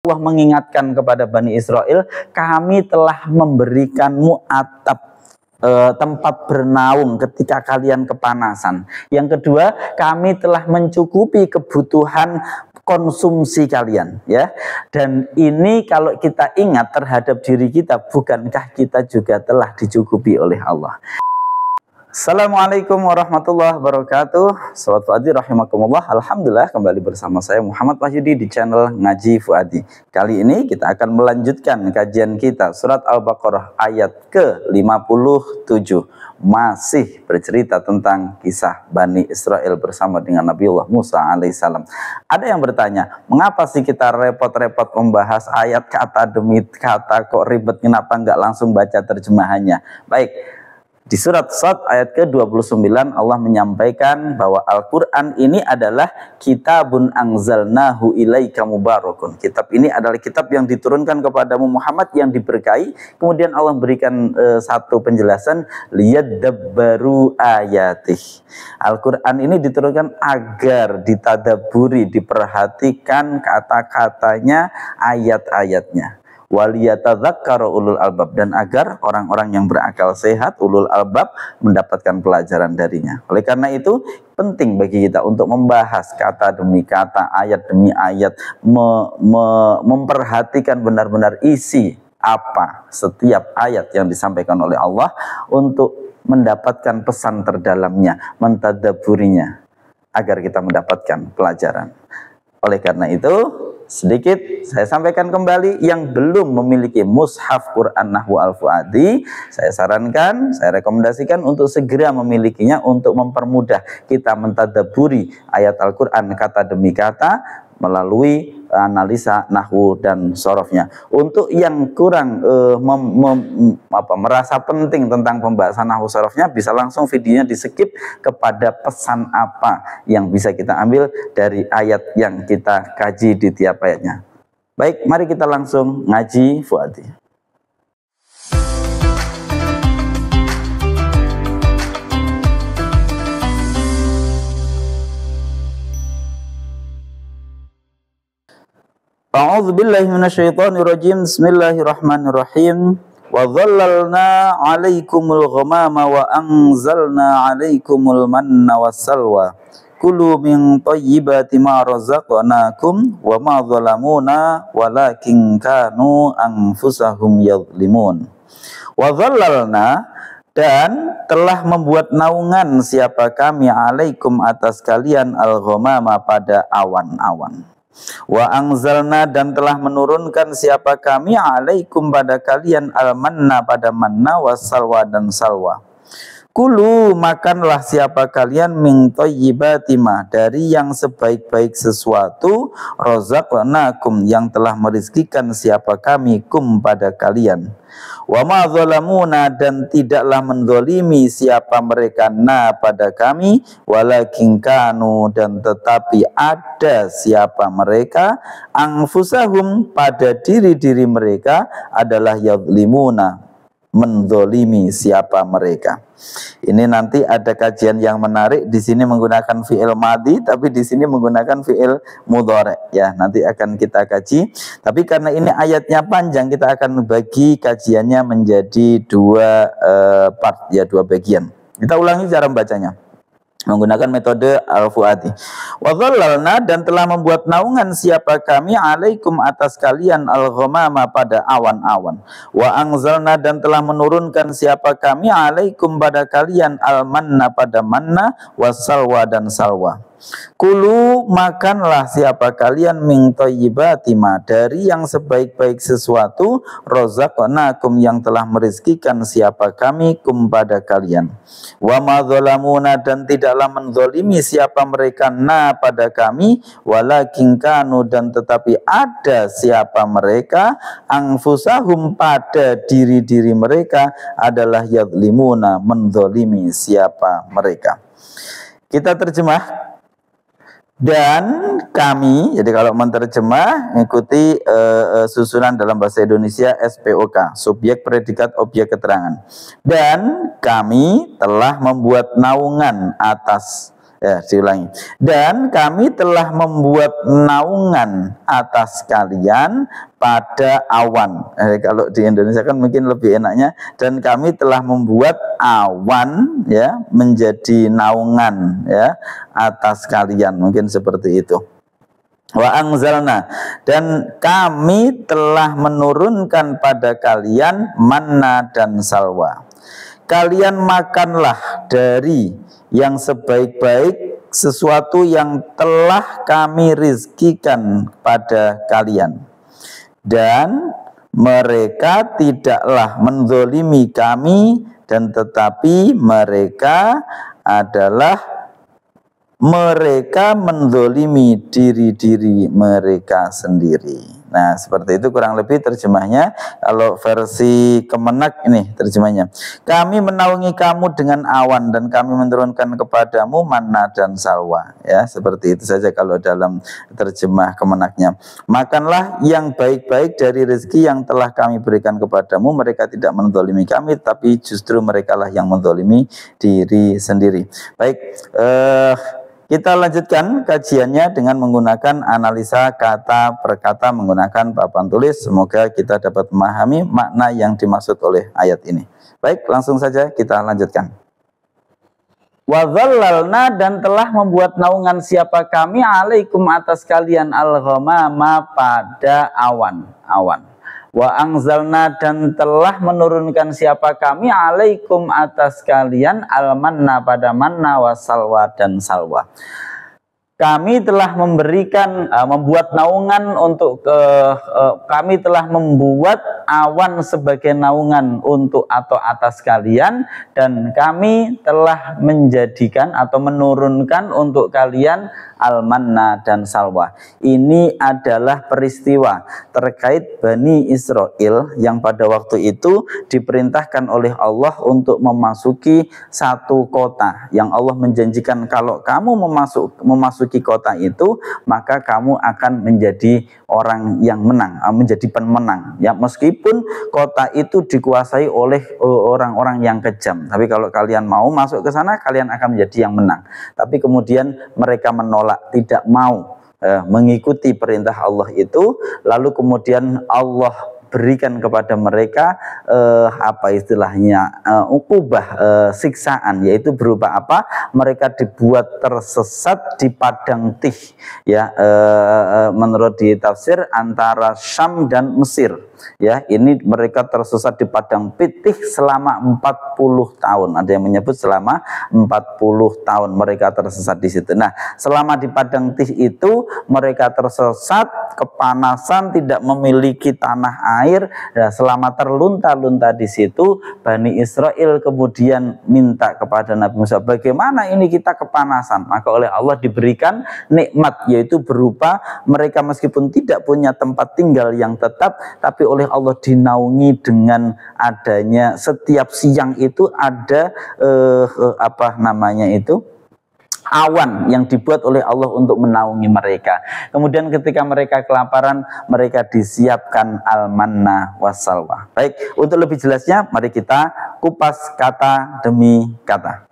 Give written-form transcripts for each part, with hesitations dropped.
Allah mengingatkan kepada Bani Israel, kami telah memberikanmu atap, tempat bernaung ketika kalian kepanasan. Yang kedua, kami telah mencukupi kebutuhan konsumsi kalian, ya. Dan ini kalau kita ingat terhadap diri kita, bukankah kita juga telah dicukupi oleh Allah? Assalamualaikum warahmatullahi wabarakatuh. Sobat Fuadi rahimakumullah. Alhamdulillah kembali bersama saya Muhammad Wahyudi di channel Ngaji Fuadi. Kali ini kita akan melanjutkan kajian kita surat Al-Baqarah ayat ke-57. Masih bercerita tentang kisah Bani Israel bersama dengan Nabiullah Musa alaihissalam. Ada yang bertanya, mengapa sih kita repot-repot membahas ayat kata demi kata, kok ribet, kenapa nggak langsung baca terjemahannya? Baik. Di surat Shad ayat ke-29 Allah menyampaikan bahwa Al-Quran ini adalah kitabun anzalnahu ilaika mubarakun. Kitab ini adalah kitab yang diturunkan kepadamu Muhammad yang diberkahi. Kemudian Allah berikan satu penjelasan, liyadabbaru ayatih. Al-Quran ini diturunkan agar ditadaburi, diperhatikan kata-katanya, ayat-ayatnya. Waliyatadzakkaru ulul albab, dan agar orang-orang yang berakal sehat, ulul albab, mendapatkan pelajaran darinya. Oleh karena itu penting bagi kita untuk membahas kata demi kata, ayat demi ayat, memperhatikan benar-benar isi apa setiap ayat yang disampaikan oleh Allah untuk mendapatkan pesan terdalamnya, mentadaburinya, agar kita mendapatkan pelajaran. Oleh karena itu, sedikit saya sampaikan kembali, yang belum memiliki mushaf Quran Nahwu Al-Fuadi, saya sarankan, saya rekomendasikan untuk segera memilikinya untuk mempermudah kita mentadaburi ayat Al-Quran kata demi kata melalui analisa nahwu dan sorofnya. Untuk yang kurang merasa penting tentang pembahasan nahwu sorofnya, bisa langsung videonya di skip kepada pesan apa yang bisa kita ambil dari ayat yang kita kaji di tiap ayatnya. Baik, mari kita langsung ngaji Fuadi. A'udzu billahi minasyaitonir rajim. Bismillahirrahmanirrahim. Wa dhallalna 'alaikumul ghamama wa anzalna 'alaikumul manna wassalwa. Kulu min thayyibati ma razaqnakum wa ma zalamuna walakin kanu anfusahum yadhlimun. Wa dhallalna, dan telah membuat naungan siapa kami, alaikum atas kalian, al-ghamama pada awan-awan. Wa anzalna, dan telah menurunkan siapa kami, alaikum pada kalian, al-manna pada manna, wassalwa dan salwa. Kulu, makanlah siapa kalian, min thayyibati ma, dari yang sebaik-baik sesuatu, razaqnakum, yang telah merizkikan siapa kami, kum pada kalian. Wa ma zalamuna, dan tidaklah menzalimi siapa mereka, na pada kami, walakin kanu, dan tetapi ada siapa mereka, anfusahum, pada diri-diri mereka, adalah yadlimuna, menzalimi siapa mereka. Ini nanti ada kajian yang menarik. Di sini menggunakan fi'il madhi, tapi di sini menggunakan fi'il mudhari', ya. Nanti akan kita kaji. Tapi karena ini ayatnya panjang, kita akan bagi kajiannya menjadi dua part, ya, dua bagian. Kita ulangi cara membacanya menggunakan metode Al-Fuadi. Wa dhallalna, dan telah membuat naungan siapa kami, alaikum atas kalian, al-ghamama pada awan-awan. Wa anzalna, dan telah menurunkan siapa kami, alaikum pada kalian, al-manna pada manna, wassalwa dan salwa. Kulu, makanlah siapa kalian, min thayyibati ma, dari yang sebaik-baik sesuatu, razaqnakum, yang telah merizkikan siapa kami, kum pada kalian. Wa ma zalamuna, dan tidaklah menzalimi siapa mereka, na pada kami, walakin kanu, dan tetapi ada siapa mereka, anfusahum, pada diri-diri mereka, adalah yadlimuna, menzalimi siapa mereka. Kita terjemah. Dan kami, jadi kalau menerjemah ikuti susunan dalam bahasa Indonesia SPOK, subjek predikat objek keterangan. Dan kami telah membuat naungan atas Ya, diulangi. Dan kami telah membuat naungan atas kalian pada awan. Kalau di Indonesia kan mungkin lebih enaknya. Dan kami telah membuat awan ya menjadi naungan ya atas kalian. Mungkin seperti itu. Wa anzalna, dan kami telah menurunkan pada kalian manna dan salwa. Kalian makanlah dari yang sebaik-baik sesuatu yang telah kami rizkikan pada kalian, dan mereka tidaklah menzolimi kami, dan tetapi mereka menzolimi diri-diri mereka sendiri. Nah, seperti itu kurang lebih terjemahnya. Kalau versi Kemenak ini terjemahnya, kami menaungi kamu dengan awan dan kami menurunkan kepadamu manna dan salwa. Ya, seperti itu saja kalau dalam terjemah Kemenaknya. Makanlah yang baik-baik dari rezeki yang telah kami berikan kepadamu. Mereka tidak menzalimi kami, tapi justru merekalah yang menzalimi diri sendiri. Baik, kita lanjutkan kajiannya dengan menggunakan analisa kata per kata menggunakan papan tulis. Semoga kita dapat memahami makna yang dimaksud oleh ayat ini. Baik, langsung saja kita lanjutkan. Wa dzallalna, dan telah membuat naungan siapa kami alaikum atas kalian al-ghamama pada awan. Wa anzalna, dan telah menurunkan siapa kami alaikum atas kalian al-manna pada manna wa salwa dan salwa. Kami telah membuat naungan untuk kami telah membuat awan sebagai naungan untuk atau atas kalian, dan kami telah menjadikan atau menurunkan untuk kalian al-manna dan salwa. Ini adalah peristiwa terkait Bani Israel yang pada waktu itu diperintahkan oleh Allah untuk memasuki satu kota yang Allah menjanjikan kalau kamu memasuki kota itu maka kamu akan menjadi orang yang menang, menjadi pemenang. Ya, meskipun kota itu dikuasai oleh orang-orang yang kejam, tapi kalau kalian mau masuk ke sana kalian akan menjadi yang menang. Tapi kemudian mereka menolak, tidak mau mengikuti perintah Allah itu, lalu kemudian Allah berikan kepada mereka apa istilahnya ukubah, siksaan, yaitu berupa apa? Mereka dibuat tersesat di padang Tih, ya, menurut di tafsir antara Syam dan Mesir. Ya, ini mereka tersesat di padang Tih selama 40 tahun. Ada yang menyebut selama 40 tahun mereka tersesat di situ. Nah, selama di padang Tih itu mereka tersesat, kepanasan, tidak memiliki tanah air. Nah, selama terlunta-lunta di situ, Bani Israel kemudian minta kepada Nabi Musa, bagaimana ini kita kepanasan? Maka oleh Allah diberikan nikmat, yaitu berupa mereka meskipun tidak punya tempat tinggal yang tetap, tapi oleh Allah dinaungi dengan adanya setiap siang itu ada awan yang dibuat oleh Allah untuk menaungi mereka. Kemudian ketika mereka kelaparan, mereka disiapkan al-manna wassalwa. Baik, untuk lebih jelasnya mari kita kupas kata demi kata.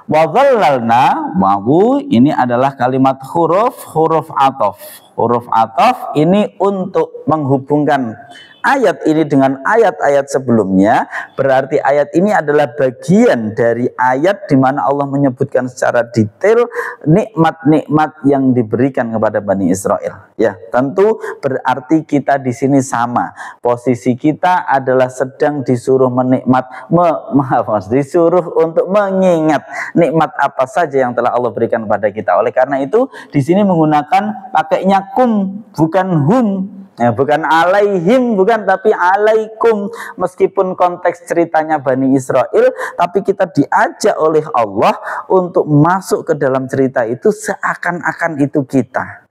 Wa dzallalna, wawu ini adalah kalimat huruf ataf. Huruf ataf ini untuk menghubungkan ayat ini dengan ayat-ayat sebelumnya. Berarti ayat ini adalah bagian dari ayat di mana Allah menyebutkan secara detail nikmat-nikmat yang diberikan kepada Bani Israel. Ya, tentu berarti kita di sini sama. Posisi kita adalah sedang disuruh disuruh untuk mengingat nikmat apa saja yang telah Allah berikan kepada kita. Oleh karena itu, di sini menggunakan pakainya kum, bukan hum. Ya, bukan alaihim, bukan, tapi alaikum. Meskipun konteks ceritanya Bani Israel, tapi kita diajak oleh Allah untuk masuk ke dalam cerita itu seakan-akan itu kita.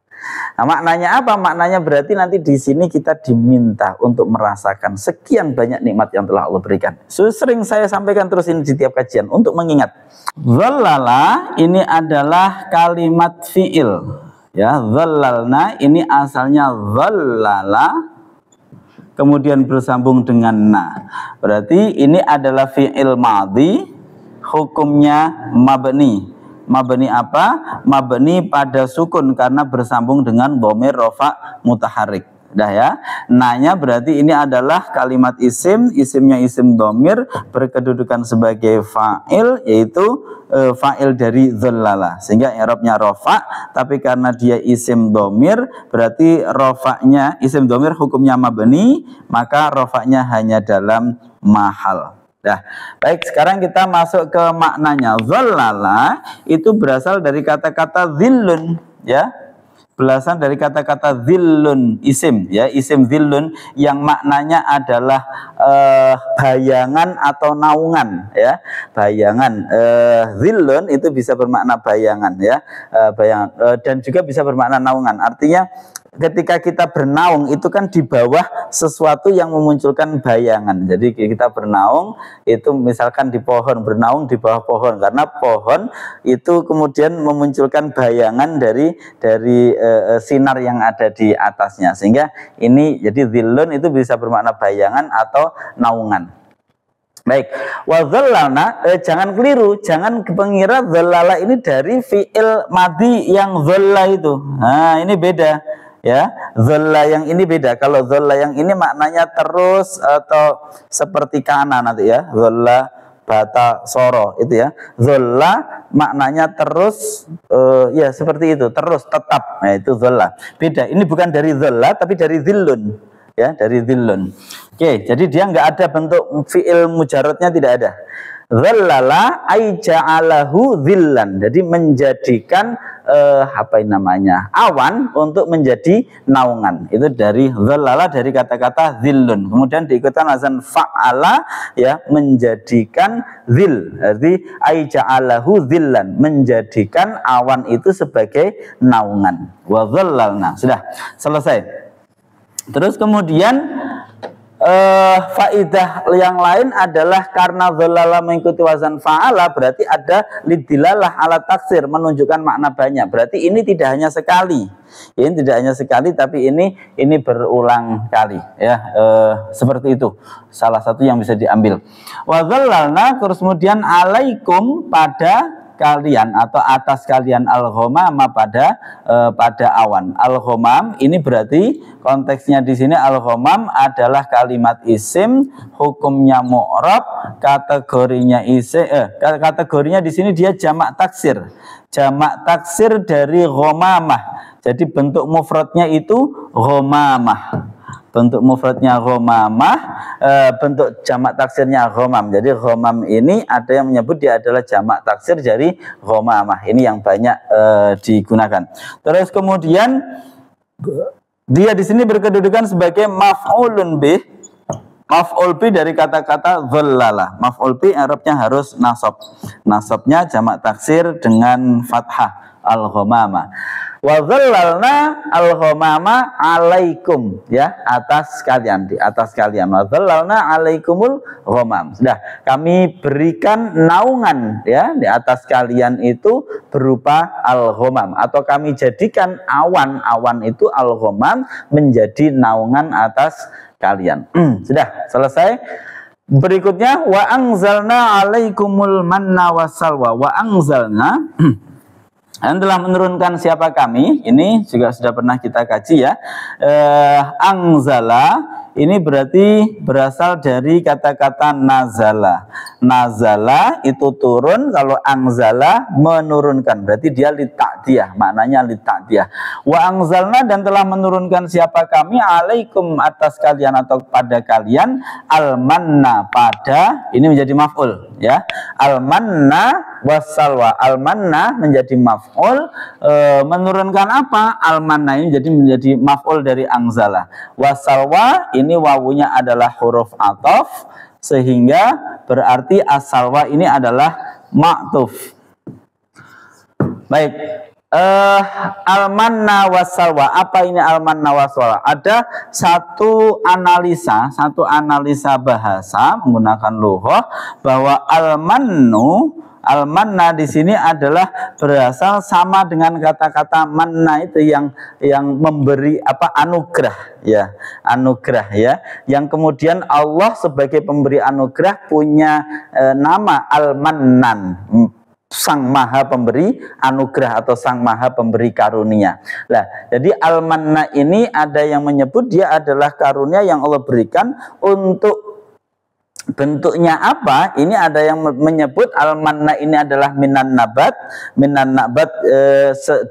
Nah, maknanya apa? Maknanya berarti nanti di sini kita diminta untuk merasakan sekian banyak nikmat yang telah Allah berikan. Sering saya sampaikan terus ini di tiap kajian untuk mengingat. Dzallala ini adalah kalimat fi'il. Ya, dzallalna ini asalnya dzallala kemudian bersambung dengan na. Berarti ini adalah fi'il madhi, hukumnya mabni. Mabni apa? Mabni pada sukun karena bersambung dengan dhamir rafa mutaharrik. Dah ya. Nanya berarti ini adalah kalimat isim, isimnya isim dhamir berkedudukan sebagai fa'il, yaitu fa'il dari dzallala. Sehingga i'rabnya rafa, tapi karena dia isim dhamir berarti rafa'nya isim dhamir hukumnya mabni, maka rafa'nya hanya dalam mahal. Nah, baik, sekarang kita masuk ke maknanya. Dzallala itu berasal dari kata-kata dzillun, ya. Belasan dari kata-kata zillun, isim, ya, isim zillun yang maknanya adalah bayangan atau naungan, ya, bayangan. Zillun itu bisa bermakna bayangan, ya, bayangan, dan juga bisa bermakna naungan. Artinya ketika kita bernaung itu kan di bawah sesuatu yang memunculkan bayangan. Jadi kita bernaung itu misalkan di pohon, bernaung di bawah pohon, karena pohon itu kemudian memunculkan bayangan dari sinar yang ada di atasnya. Sehingga ini jadi zillun itu bisa bermakna bayangan atau naungan. Baik, wa dzallalna, jangan keliru, jangan mengira dzallala ini dari fi'il madhi yang dzalla itu. Nah, ini beda. Ya, dzalla yang ini beda. Kalau dzalla yang ini maknanya terus atau seperti kana nanti, ya. Dzalla bata soro itu, ya. Dzalla maknanya terus, ya seperti itu, terus, tetap. Nah, itu dzalla. Beda. Ini bukan dari dzalla tapi dari zillun, ya, dari zillun. Oke, jadi dia nggak ada bentuk fi'il mujarradnya, tidak ada. Dzallala ay ja'alahu dzillan. Jadi menjadikan apa ini namanya? Awan untuk menjadi naungan. Itu dari dzallala, dari kata-kata dzillun. Kemudian diikutkan azan fa'ala, ya, menjadikan dzil. Jadi ay ja'alahu dzillan, menjadikan awan itu sebagai naungan. Wa dzallalna. Sudah selesai. Terus kemudian faidah yang lain adalah karena dzallala mengikuti wazan fa'ala, berarti ada lidilalah ala taksir, menunjukkan makna banyak. Berarti ini tidak hanya sekali. Ini tidak hanya sekali, tapi ini berulang kali, ya. Seperti itu. Salah satu yang bisa diambil. Wa dzallalna, terus kemudian alaikum, pada kalian atau atas kalian, al-ghamama, pada awan. Al-ghamam ini berarti konteksnya di sini al-ghamam adalah kalimat isim, hukumnya mu'rab, kategorinya isim, kategorinya di sini dia jamak taksir. Jamak taksir dari ghamamah. Jadi bentuk mufradnya itu ghamamah. Bentuk mufradnya ghamamah, bentuk jamak taksirnya ghamam. Jadi ghamam ini ada yang menyebut dia adalah jamak taksir dari ghamamah. Ini yang banyak digunakan. Terus kemudian dia di sini berkedudukan sebagai maf'ulun bih. Maf'ul bih dari kata-kata dzallala. Maf'ul bih Arabnya harus nasab. Nasabnya jamak taksir dengan fathah, al-ghamamah. Wa dzallalna al-ghamama alaikum, ya, atas kalian, di atas kalian. Wa dzallalna alaikumul ghamam. Sudah, kami berikan naungan, ya, di atas kalian itu berupa al-ghamam, atau kami jadikan awan itu al-ghamam menjadi naungan atas kalian. Sudah selesai. Berikutnya wa anzalna alaikumul manna wassalwa. Wa anzalna dan telah menurunkan siapa kami, ini juga sudah pernah kita kaji, ya. Anzala ini berarti berasal dari kata-kata nazala. Nazala itu turun, kalau anzala menurunkan, berarti dia litakdiyah, maknanya litakdiyah. Wa anzalna, dan telah menurunkan siapa kami, alaikum, atas kalian atau pada kalian, al-manna, pada, ini menjadi maf'ul, ya. Al-manna wassalwa. Al-manna menjadi maf'ul, menurunkan apa? Al-manna ini menjadi maf'ul dari anzala. Wassalwa ini wawunya adalah huruf ataf, sehingga berarti as-salwa ini adalah ma'tuf. Baik, al-manna wassalwa. Apa ini al-manna wassalwa? Ada satu analisa bahasa menggunakan lughah bahwa al-manna di sini adalah berasal sama dengan kata-kata manna itu yang memberi apa, anugerah, ya, anugerah, ya, yang kemudian Allah sebagai pemberi anugerah punya nama al-mannan. Sang Maha Pemberi anugerah atau Sang Maha Pemberi karunia. Nah, jadi al-manna ini ada yang menyebut dia adalah karunia yang Allah berikan untuk bentuknya apa? Ini ada yang menyebut al-manna ini adalah minan nabat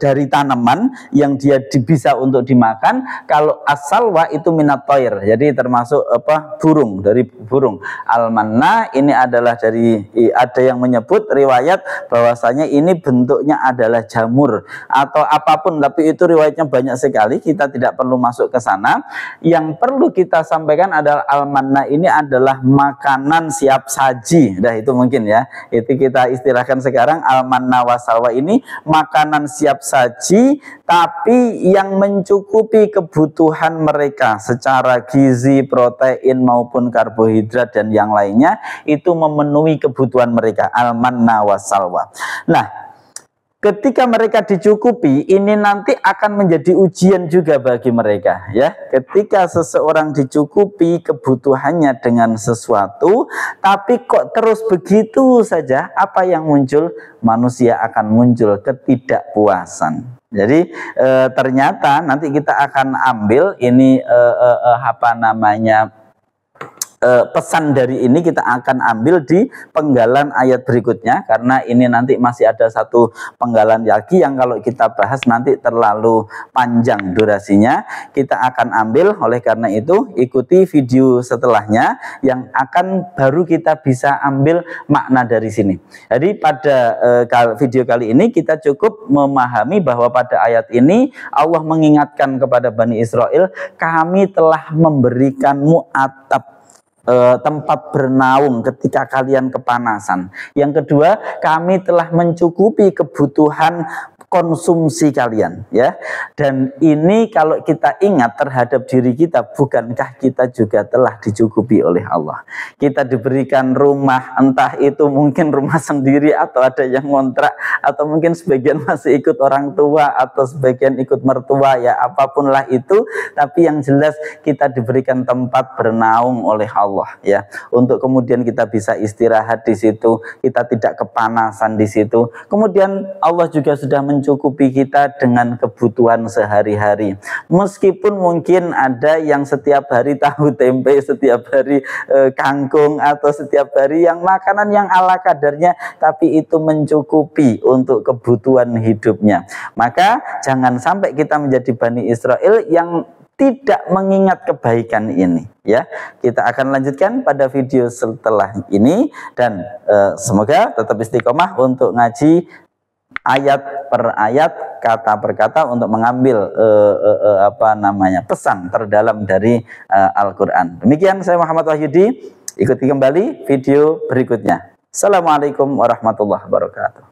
dari tanaman yang dia bisa untuk dimakan. Kalau as-salwa itu minat toir, jadi termasuk apa, burung, dari burung. Al-manna ini adalah dari, ada yang menyebut riwayat bahwasanya ini bentuknya adalah jamur atau apapun, tapi itu riwayatnya banyak sekali, kita tidak perlu masuk ke sana. Yang perlu kita sampaikan adalah al-manna ini adalah makanan siap saji. Nah, itu mungkin ya, itu kita istilahkan sekarang al-manna wasalwa ini makanan siap saji, tapi yang mencukupi kebutuhan mereka secara gizi, protein maupun karbohidrat dan yang lainnya, itu memenuhi kebutuhan mereka, al-manna wasalwa. Nah, ketika mereka dicukupi, ini nanti akan menjadi ujian juga bagi mereka, ya. Ketika seseorang dicukupi kebutuhannya dengan sesuatu, tapi kok terus begitu saja, apa yang muncul? Manusia akan muncul ketidakpuasan. Jadi ternyata nanti kita akan ambil ini apa namanya, pesan dari ini kita akan ambil di penggalan ayat berikutnya, karena ini nanti masih ada satu penggalan lagi yang kalau kita bahas nanti terlalu panjang durasinya. Kita akan ambil, oleh karena itu ikuti video setelahnya yang akan baru kita bisa ambil makna dari sini. Jadi pada video kali ini kita cukup memahami bahwa pada ayat ini Allah mengingatkan kepada Bani Israel, kami telah memberikanmu atap, tempat bernaung ketika kalian kepanasan. Yang kedua, kami telah mencukupi kebutuhan konsumsi kalian, ya. Dan ini kalau kita ingat terhadap diri kita, bukankah kita juga telah dicukupi oleh Allah? Kita diberikan rumah, entah itu mungkin rumah sendiri atau ada yang ngontrak, atau mungkin sebagian masih ikut orang tua atau sebagian ikut mertua, ya apapun lah itu. Tapi yang jelas kita diberikan tempat bernaung oleh Allah, ya, untuk kemudian kita bisa istirahat di situ, kita tidak kepanasan di situ. Kemudian Allah juga sudah mencukupi kita dengan kebutuhan sehari-hari. Meskipun mungkin ada yang setiap hari tahu tempe, setiap hari kangkung, atau setiap hari yang makanan yang ala kadarnya, tapi itu mencukupi untuk kebutuhan hidupnya. Maka jangan sampai kita menjadi Bani Israel yang tidak mengingat kebaikan ini, ya. Kita akan lanjutkan pada video setelah ini, dan semoga tetap istiqomah untuk ngaji ayat per ayat, kata per kata, untuk mengambil apa namanya, pesan terdalam dari Al-Quran. Demikian, saya Muhammad Wahyudi. Ikuti kembali video berikutnya. Assalamualaikum warahmatullahi wabarakatuh.